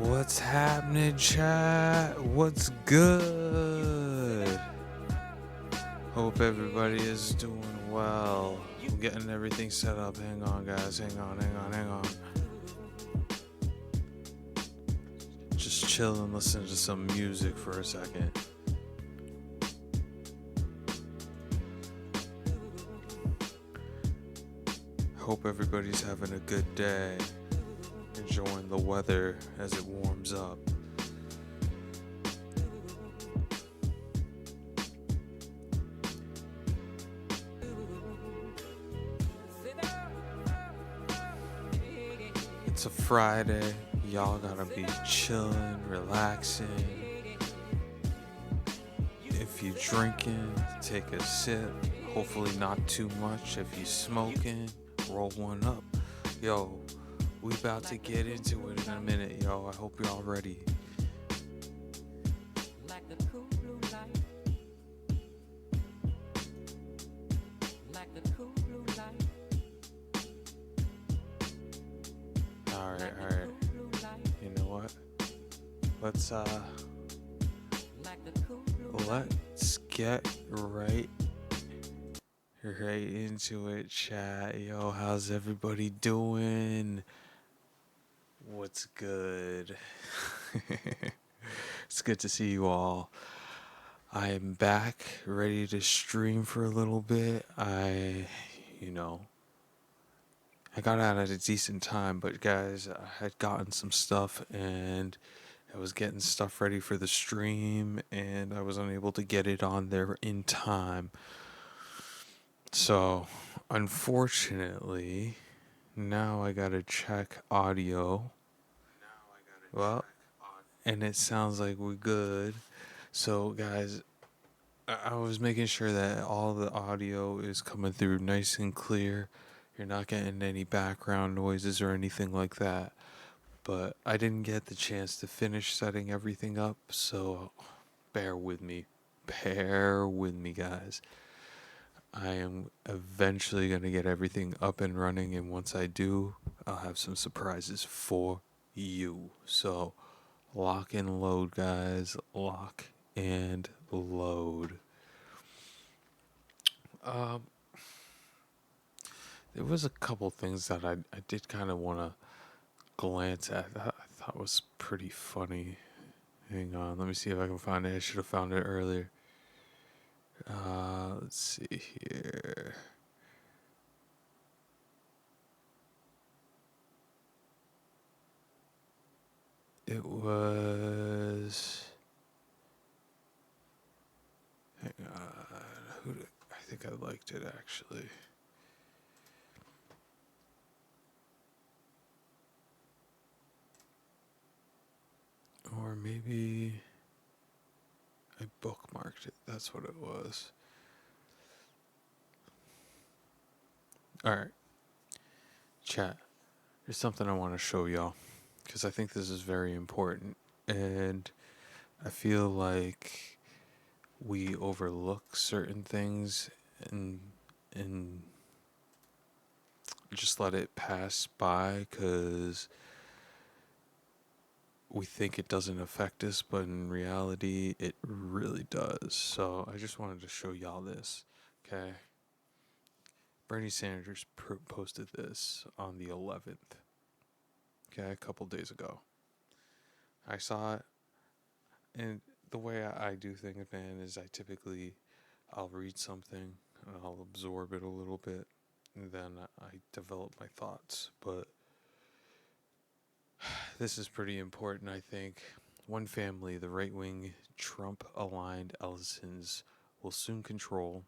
What's happening, chat? What's good? Hope everybody is doing well. I'm getting everything set up. Hang on, guys. Hang on. Just chill and listen to some music for a second. Hope everybody's having a good day. Enjoying the weather as it warms up. It's a Friday. Y'all gotta be chilling, relaxing. If you drinking, take a sip. Hopefully not too much. If you smoking, roll one up. Yo, we about to get into it in a minute, yo. I hope y'all ready. Alright. You know what? Let's get right into it, chat. Yo, how's everybody doing? What's good? It's good to see you all. I am back, ready to stream for a little bit. I got out at a decent time, but guys, I had gotten some stuff and I was getting stuff ready for the stream and I was unable to get it on there in time. So, unfortunately, now I gotta check audio. And it sounds like we're good. So, guys, I was making sure that all the audio is coming through nice and clear. You're not getting any background noises or anything like that. But I didn't get the chance to finish setting everything up, so bear with me. Bear with me, guys. I am eventually going to get everything up and running, and once I do, I'll have some surprises for you. So, lock and load, guys. Lock and load. There was a couple things that I did kind of want to glance at that I thought was pretty funny. Hang on, let me see if I can find it. I should have found it earlier. Let's see here. It was. Hang on. I think I liked it actually. Or maybe I bookmarked it. That's what it was. Alright. Chat. There's something I want to show y'all. Because I think this is very important. And I feel like we overlook certain things and just let it pass by because we think it doesn't affect us, but in reality, it really does. So I just wanted to show y'all this, okay? Bernie Sanders posted this on the 11th, okay, a couple days ago. I saw it, and the way I do things, man, is I'll read something, and I'll absorb it a little bit, and then I develop my thoughts, but this is pretty important, I think. One family, the right-wing Trump-aligned Ellisons, will soon control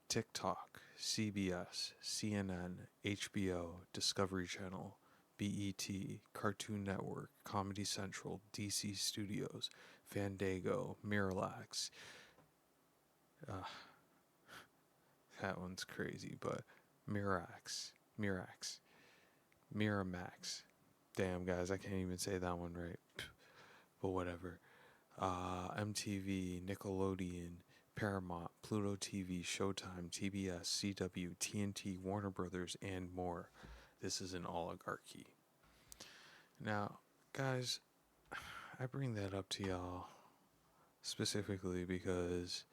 TikTok, CBS, CNN, HBO, Discovery Channel, BET, Cartoon Network, Comedy Central, DC Studios, Fandango, Miralax. That one's crazy, but Miramax. Damn, guys, I can't even say that one right. But whatever. MTV, Nickelodeon, Paramount, Pluto TV, Showtime, TBS, CW, TNT, Warner Brothers, and more. This is an oligarchy. Now, guys, I bring that up to y'all specifically because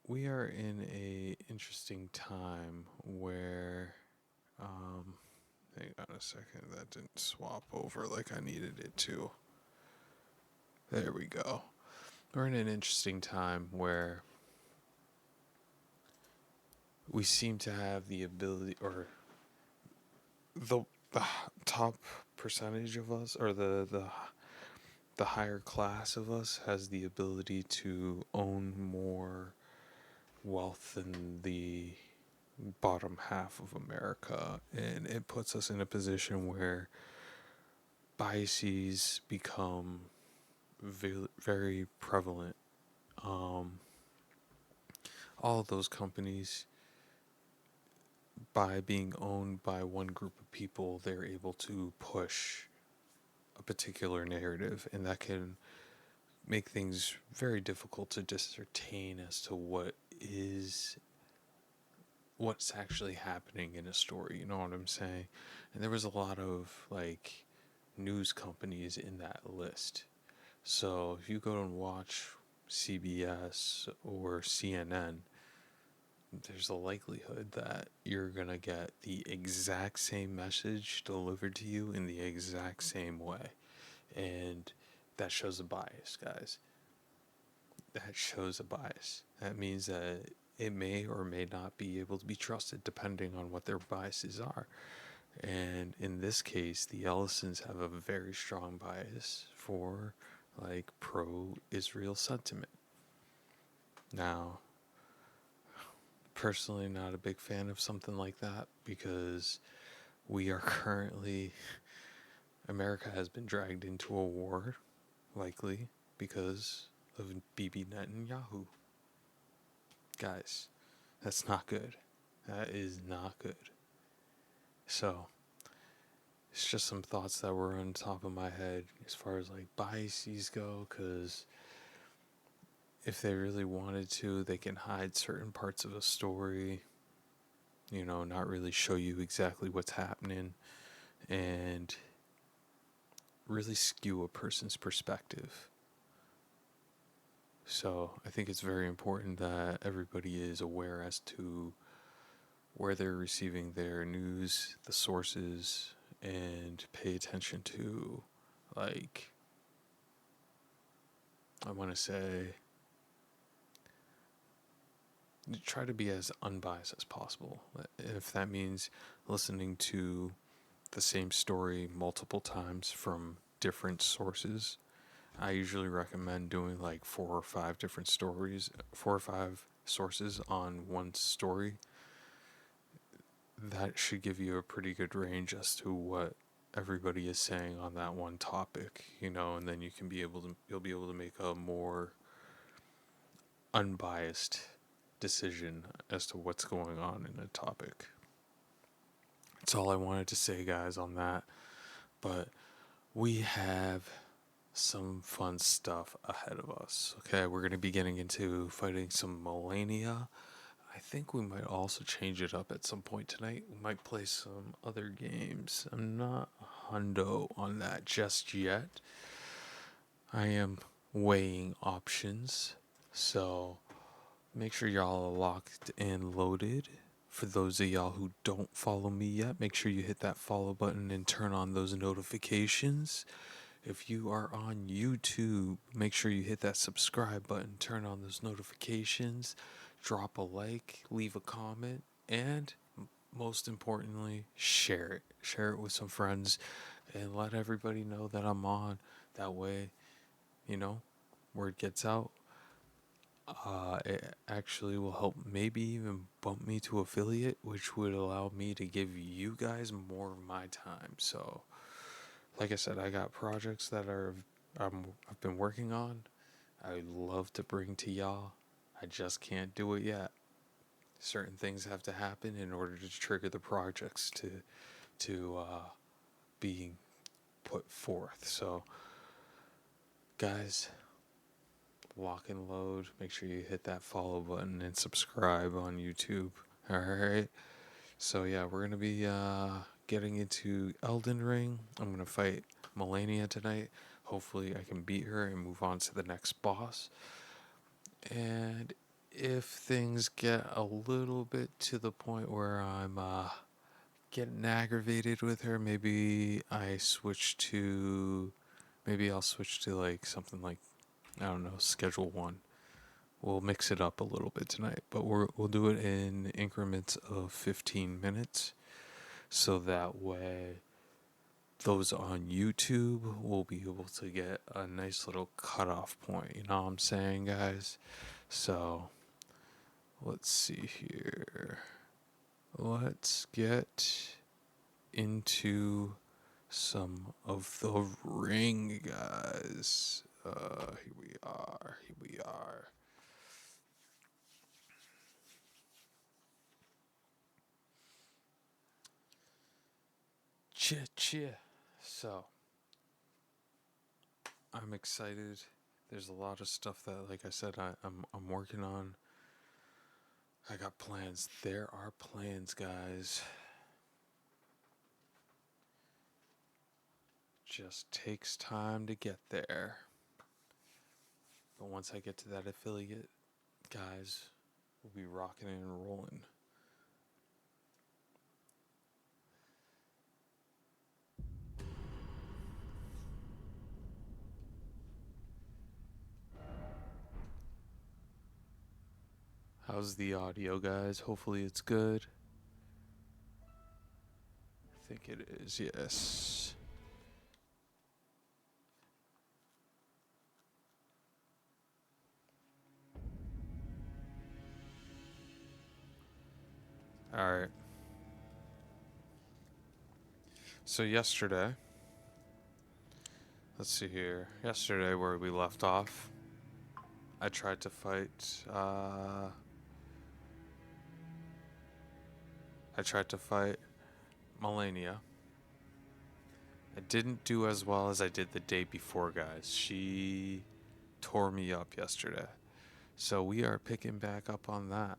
we are in a interesting time where, hang on a second, that didn't swap over like I needed it to. There we go. We're in an interesting time where we seem to have the ability, or the top percentage of us, or the higher class of us, has the ability to own more wealth than the bottom half of America, and it puts us in a position where biases become very prevalent. All of those companies, by being owned by one group of people, they're able to push a particular narrative, and that can make things very difficult to discern as to what's actually happening in a story. You know what I'm saying? And there was a lot of like news companies in that list. So if you go and watch CBS or CNN, there's a likelihood that you're going to get the exact same message delivered to you in the exact same way. And that shows a bias, guys. That shows a bias. That means that it may or may not be able to be trusted depending on what their biases are. And in this case, the Ellisons have a very strong bias for like pro-Israel sentiment. Now, personally not a big fan of something like that because we are currently, America has been dragged into a war, likely because of Bibi Netanyahu. Guys, that's not good. That is not good. So, it's just some thoughts that were on top of my head as far as like biases go, because if they really wanted to, they can hide certain parts of a story, not really show you exactly what's happening, and really skew a person's perspective. So I think it's very important that everybody is aware as to where they're receiving their news, the sources, and pay attention to, like, I want to say, try to be as unbiased as possible. If that means listening to the same story multiple times from different sources, I usually recommend doing like 4 or 5 sources on one story. That should give you a pretty good range as to what everybody is saying on that one topic, and then you'll be able to make a more unbiased decision as to what's going on in a topic. That's all I wanted to say, guys, on that. But we have some fun stuff ahead of us. Okay, we're going to be getting into fighting some Malenia. I think we might also change it up at some point tonight. We might play some other games. I'm not hundo on that just yet. I am weighing options. So make sure y'all are locked and loaded. For those of y'all who don't follow me yet, make sure you hit that follow button and turn on those notifications. If you are on YouTube, make sure you hit that subscribe button, turn on those notifications, drop a like, leave a comment, and most importantly, share it. Share it with some friends and let everybody know that I'm on. That way, word gets out. It actually will help maybe even bump me to affiliate, which would allow me to give you guys more of my time. So, like I said, I got projects that I've been working on. I would love to bring to y'all. I just can't do it yet. Certain things have to happen in order to trigger the projects to being put forth. So, guys, lock and load. Make sure you hit that follow button and subscribe on YouTube. All right. So yeah, we're gonna be getting into Elden Ring. I'm gonna fight Malenia tonight. Hopefully, I can beat her and move on to the next boss. And if things get a little bit to the point where I'm getting aggravated with her, maybe I'll switch to like something like, I don't know, schedule 1. We'll mix it up a little bit tonight, but we'll do it in increments of 15 minutes, so that way those on YouTube will be able to get a nice little cutoff point. You know what I'm saying, guys? So let's see here. Let's get into some of the ring, guys. Here we are. Here we are. Chia. So, I'm excited. There's a lot of stuff that, like I said, I'm working on. I got plans. There are plans, guys. Just takes time to get there. But once I get to that affiliate, guys, we'll be rocking and rolling. How's the audio, guys? Hopefully it's good. I think it is, yes. Alright. So yesterday, let's see here. Yesterday, where we left off, I tried to fight, Malenia. I didn't do as well as I did the day before, guys. She tore me up yesterday. So we are picking back up on that.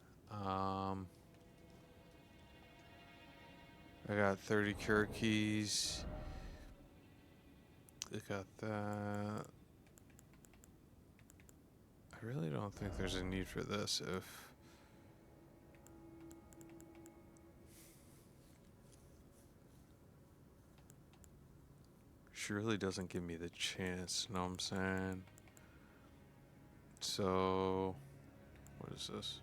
I got 30 cure keys. I got that. I really don't think there's a need for this if... She really doesn't give me the chance, know what I'm saying? So, what is this?